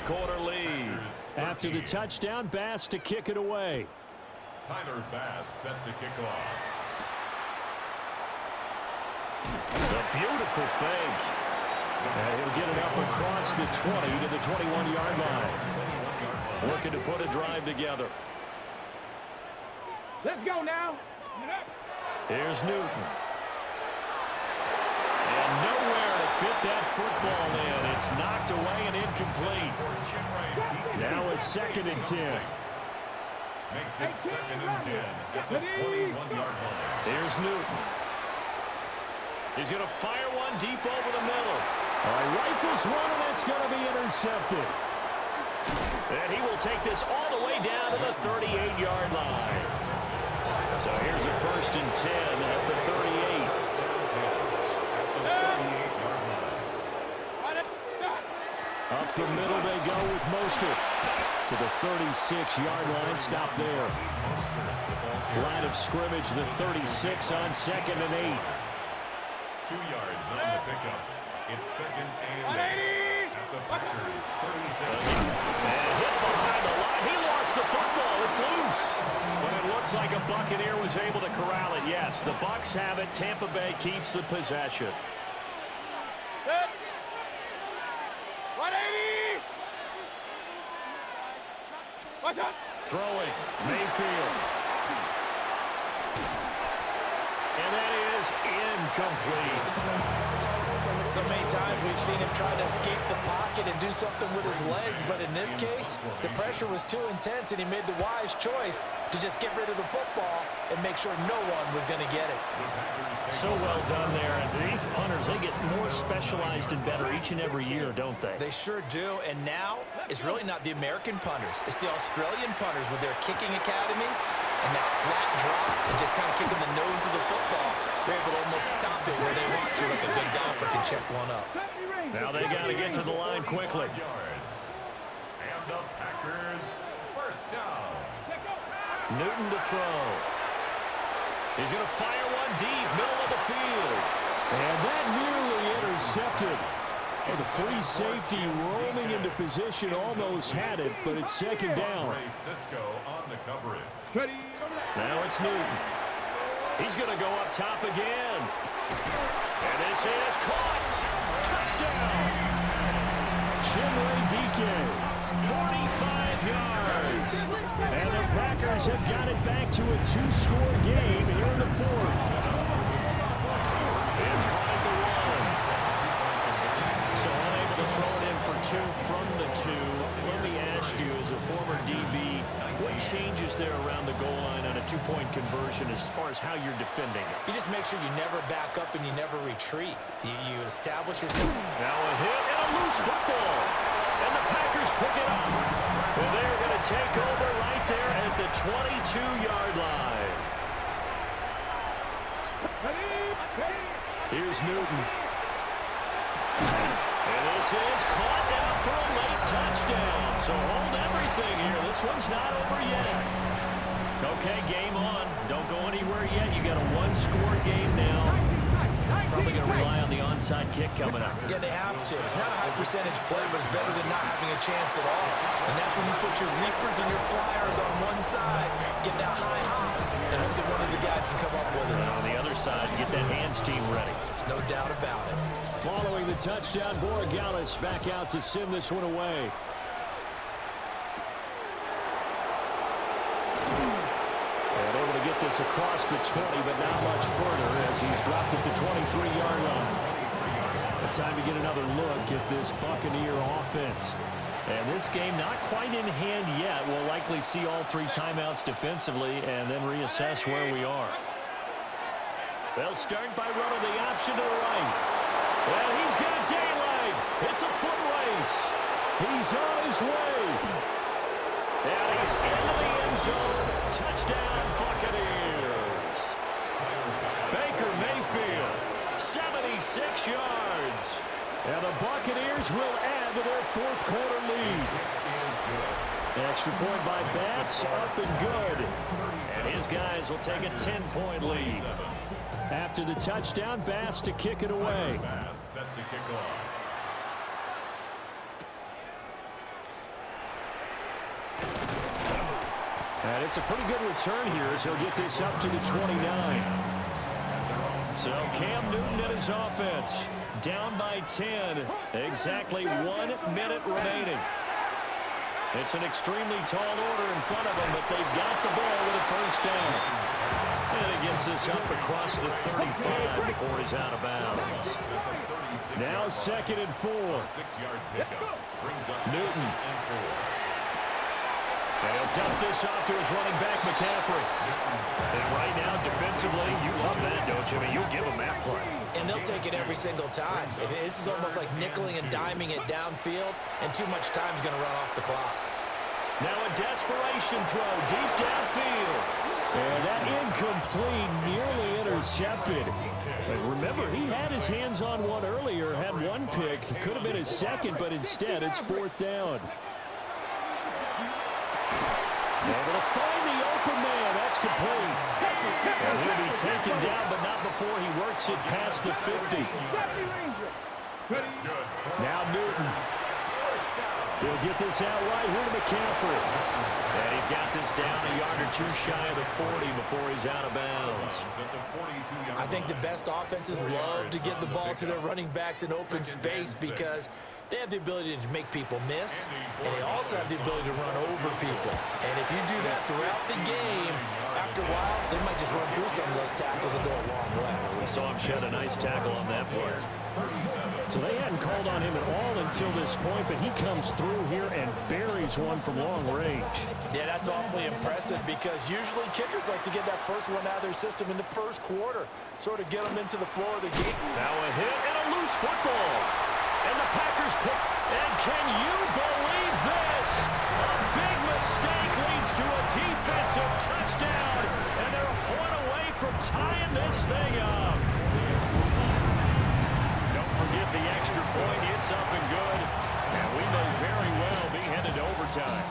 quarter lead. After the touchdown, Bass to kick it away. Tyler Bass set to kick off. A beautiful fake. And he'll get it up across the 20 to the 21-yard line. Working to put a drive together. Let's go now. Here's Newton. And nowhere to fit that football in. It's knocked away and incomplete. Now a 2nd and 10. Makes it 2nd and 10 at the 21-yard line. Here's Newton. He's going to fire one deep over the middle. Rifles one, and it's going to be intercepted. And he will take this all the way down to the 38-yard line. So here's a 1st and 10 at the 38. Up the middle they go with Mostert to the 36-yard line. Stop there. Line of scrimmage, the 36 on 2nd and 8. 2 yards on the pickup. It's 2nd and 8 at the Packers 36. And hit behind the line. He lost the football. It's loose. But it looks like a Buccaneer was able to corral it. Yes, the Bucs have it. Tampa Bay keeps the possession. 180. What's up? Throwing. Mayfield. And that is incomplete. So many times we've seen him try to escape the pocket and do something with his legs, but in this case, the pressure was too intense, and he made the wise choice to just get rid of the football and make sure no one was going to get it. So well done there. And these punters, they get more specialized and better each and every year, don't they? They sure do, and now it's really not the American punters. It's the Australian punters with their kicking academies and that flat drop and just kind of kicking the nose of the football. They're able to almost stop it where they want to, like a good golfer can check one up. Now they got to get to the line quickly. And the Packers first down. Newton to throw. He's going to fire one deep, middle of the field. And that nearly intercepted. And the free safety roaming into position almost had it, but it's 2nd down. Cisco on the coverage. Now it's Newton. He's going to go up top again. And this is caught. Touchdown. Chinwe Dike, 45 yards. and the Packers have got it back to a 2-score game here in the 4th. It's caught at the 1. So unable to throw it in for 2 from the 2. Let me ask you, as a former DB, what changes there around the goal line on a 2-point conversion as far as how you're defending it? You just make sure you never back up and you never retreat. You establish yourself. Now a hit and a loose football. And the Packers pick it up. And they're going to take over right there at the 22-yard line. Here's Newton. And this is caught now for a late touchdown. So hold everything here. This one's not over yet. Okay, game on. Don't go anywhere yet. You got a 1-score game now. Probably going to rely on the onside kick coming up. Yeah, they have to. It's not a high-percentage play, but it's better than not having a chance at all. And that's when you put your leapers and your flyers on one side, get that high hop, and hope that one of the guys can come up with it. And on the other side, get that hands team ready. No doubt about it. Following the touchdown, Borregales back out to send this one away. And able to get this across the 20, but not much further as he's dropped it to 23-yard line. Time to get another look at this Buccaneer offense. And this game not quite in hand yet. We'll likely see all 3 timeouts defensively and then reassess where we are. They'll start by running the option to the right. And he's got daylight. It's a foot race. He's on his way. And he's into the end zone. Touchdown, Buccaneers. Baker Mayfield, 76 yards. And the Buccaneers will add to their 4th quarter lead. Extra point by Bass, up and good. And his guys will take a 10-point lead. After the touchdown, Bass to kick it away. Bass set to kick off. And it's a pretty good return here as he'll get this up to the 29. So Cam Newton and his offense down by 10. Exactly 1 minute remaining. It's an extremely tall order in front of them, but they've got the ball with a first down. And he gets this up across the 35 before he's out of bounds. Now 2nd and 4. Newton. And he'll dump this off to his running back, McCaffrey. And right now, defensively, you love that, don't you? I mean, you'll give him that play. And they'll take it every single time. This is almost like nickeling and diming it downfield, and too much time's going to run off the clock. Now a desperation throw deep downfield. And that incomplete, nearly intercepted. But remember, he had his hands on one earlier, had one pick. Could have been his second, but instead it's 4th down. Able to find the open man. That's complete. And he'll be taken down, but not before he works it past the 50. Now Newton. He'll get this out right here to McCaffrey. And he's got this down a yard or 2 shy of the 40 before he's out of bounds. I think the best offenses love to get the ball to their running backs in open space because they have the ability to make people miss, and they also have the ability to run over people. And if you do that throughout the game, after a while, they might just run through some of those tackles and go a long way. We saw him shed a nice tackle on that play. So they hadn't called on him at all until this point, but he comes through here and buries one from long range. Yeah, that's awfully impressive because usually kickers like to get that first one out of their system in the first quarter, sort of get them into the floor of the game. Now a hit and a loose football. And the Packers pick. And can you believe this? A big mistake leads to a defensive touchdown. And they're a point away from tying this thing up. Don't forget the extra point. It's up and good. And we may very well be headed to overtime.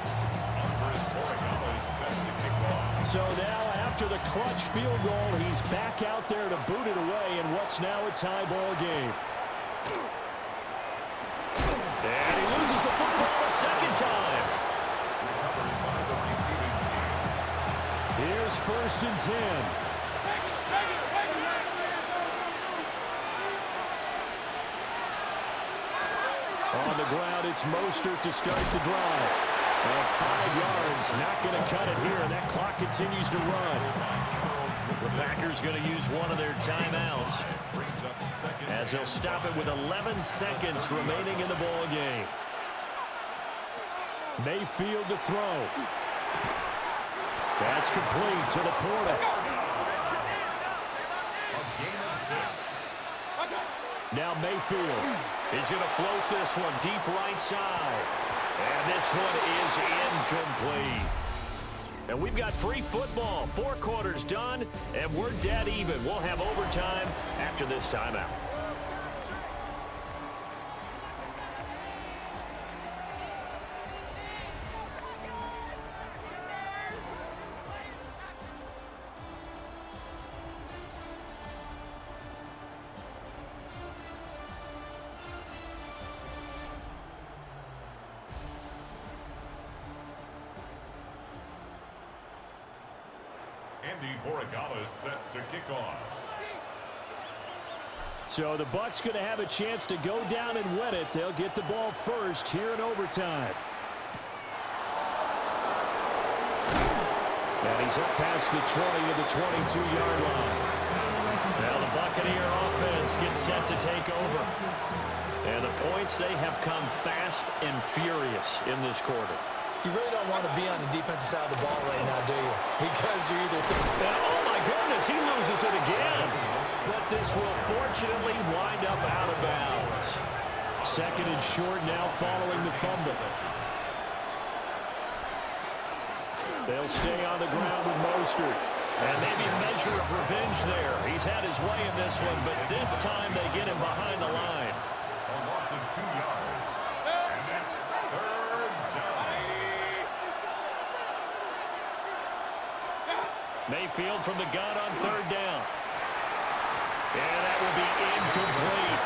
So now after the clutch field goal, he's back out there to boot it away in what's now a tie ball game. And he loses the football a second time. Here's 1st and 10. On the ground, it's Mostert to start the drive. 5 yards, not going to cut it here. That clock continues to run. The Packers going to use one of their timeouts as they'll stop it with 11 seconds remaining in the ball game. Mayfield to throw. That's complete to Laporta. Now Mayfield. He's going to float this one deep right side. And this one is incomplete. And we've got free football. 4 quarters done, and we're dead even. We'll have overtime after this timeout. Set to kick off. So the Bucs going to have a chance to go down and win it. They'll get the ball first here in overtime. And he's up past the 20 to the 22-yard line. Now the Buccaneer offense gets set to take over. And the points, they have come fast and furious in this quarter. You really don't want to be on the defensive side of the ball right now, do you? Because you're either oh, my goodness, he loses it again. But this will fortunately wind up out of bounds. 2nd and short now following the fumble. They'll stay on the ground with Mostert. And maybe a measure of revenge there. He's had his way in this one, but this time they get him behind the line. A loss of 2 yards. And it's 3rd down. Mayfield from the gun on 3rd down. And that will be incomplete.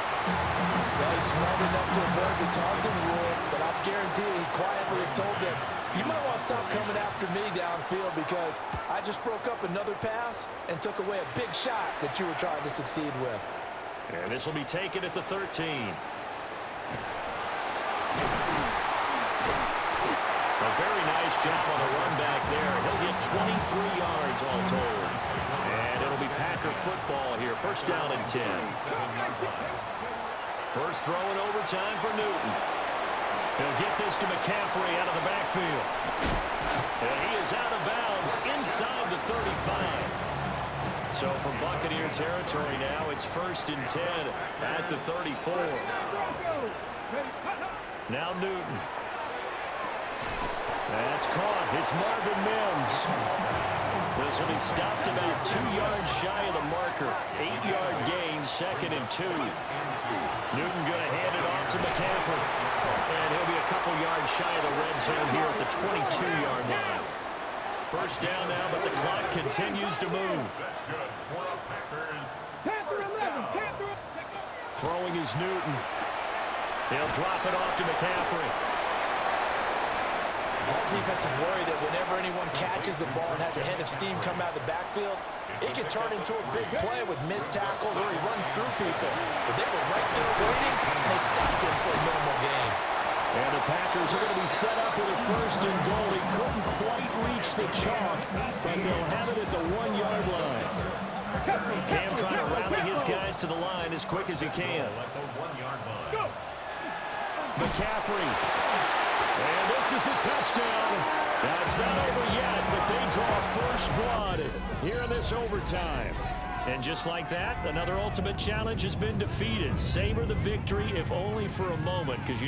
Well, he's smart enough to avoid the taunting rule, but I'm guaranteeing he quietly has told them, You might want to stop coming after me downfield because I just broke up another pass and took away a big shot that you were trying to succeed with. And this will be taken at the 13. A very nice job on the run back there. He'll get 23 yards all told. And it'll be Packer football here. First down and 10. First throw in overtime for Newton. He'll get this to McCaffrey out of the backfield. And he is out of bounds inside the 35. So from Buccaneer territory now, it's first and 10 at the 34. Now Newton. That's caught. It's Marvin Mims. This will be stopped about 2 yards shy of the marker. 8-yard gain, second and 2. Newton going to hand it off to McCaffrey. And he'll be a couple yards shy of the red zone here at the 22-yard line. First down now, but the clock continues to move. That's good for the Packers. First down. Throwing is Newton. He'll drop it off to McCaffrey. All defenses worry that whenever anyone catches the ball and has a head of steam come out of the backfield, it can turn into a big play with missed tackles or he runs through people. But they were right there waiting, and they stopped him for a minimal gain. And the Packers are going to be set up with a first and goal. He couldn't quite reach the chalk, but they'll have it at the 1-yard line. Cam trying to rally his guys to the line as quick as he can. At the 1-yard line. McCaffrey. And this is a touchdown. Now, it's not over yet, but they draw first blood here in this overtime. And just like that, another ultimate challenge has been defeated. Savor the victory, if only for a moment, because you know